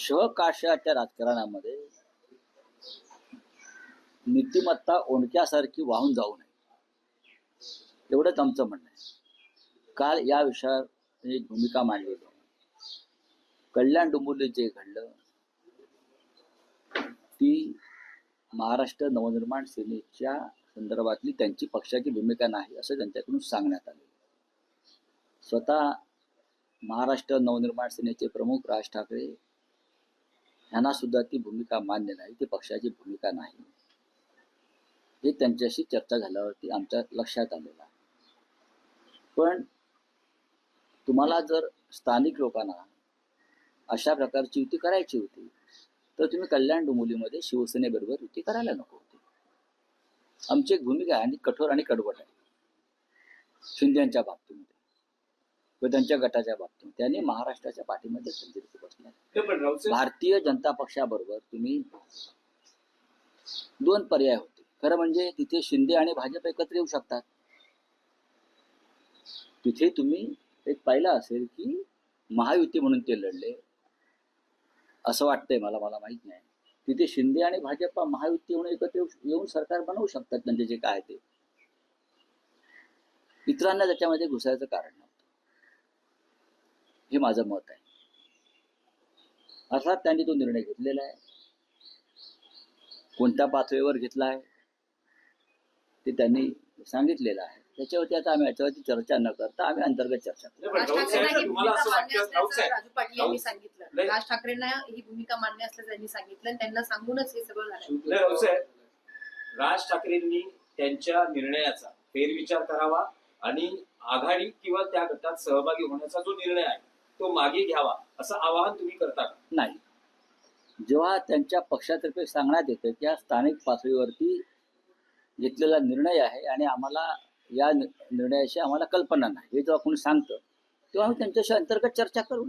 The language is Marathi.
शकाशाच्या राजकारणामध्ये नीतिमत्ता ओंडक्यासारखी वाहून जाऊ नये, एवढंच आमचं म्हणणं आहे. काल या विषयावर एक भूमिका मांडली होती. कल्याण डोंबिवली जे घडलं ती महाराष्ट्र नवनिर्माण सेनेच्या संदर्भातली त्यांची पक्षाची भूमिका नाही असं त्यांच्याकडून सांगण्यात आलं. स्वतः महाराष्ट्र नवनिर्माण सेनेचे प्रमुख राज ठाकरे यांना सुद्धा ती भूमिका मान्य नाही, ती पक्षाची भूमिका नाही, हे त्यांच्याशी चर्चा झाल्यावरती आमच्या लक्षात आलेलं आहे. पण तुम्हाला जर स्थानिक लोकांना अशा प्रकारची युती करायची होती तर तुम्ही कल्याण डोंबिवलीमध्ये शिवसेनेबरोबर युती करायला नको होती. आमची एक भूमिका आहे आणि कठोर आणि कडवट आहे. शिंदेच्या बाबतीमध्ये व त्यांच्या गटाच्या बाबतीत त्यांनी महाराष्ट्राच्या पाठीमध्ये खंजीर बसल्या. भारतीय जनता पक्षाबरोबर तुम्ही दोन पर्याय होते. खरं म्हणजे तिथे शिंदे आणि भाजप एकत्र येऊ शकतात. तिथे तुम्ही एक पाहिलं असेल की महायुती म्हणून ते लढले असं वाटतंय मला माहित नाही. तिथे शिंदे आणि भाजप महायुती म्हणून एकत्र येऊन सरकार बनवू शकतात त्यांचे जे काय ते. इतरांना त्याच्यामध्ये घुसायचं कारण नव्हतं, हे माझं मत आहे. अर्थात त्यांनी तो निर्णय घेतलेला आहे. कोणत्या पातळीवर घेतला आहे ते त्यांनी सांगितलेलं आहे. त्याच्यावरती आता आम्ही याच्यावरती चर्चा न करता आम्ही अंतर्गत चर्चा करू. राजू सांगितलं राज ठाकरेंना ही भूमिका मान्य असल्याचं त्यांनी सांगितलं, त्यांना सांगूनच हे सगळं झालं. राज ठाकरेंनी त्यांच्या निर्णयाचा फेरविचार करावा आणि आघाडी किंवा त्या गटात सहभागी होण्याचा जो निर्णय आहे तो मागे घ्यावा असं आवाहन तुम्ही करता का? नाही. जेव्हा त्यांच्या पक्षातर्फे सांगण्यात येतं की हा स्थानिक पातळीवरती घेतलेला निर्णय आहे आणि आम्हाला या निर्णयाची आम्हाला कल्पना नाही, हे जेव्हा कोणी सांगतं तेव्हा आम्ही त्यांच्याशी अंतर्गत चर्चा करू.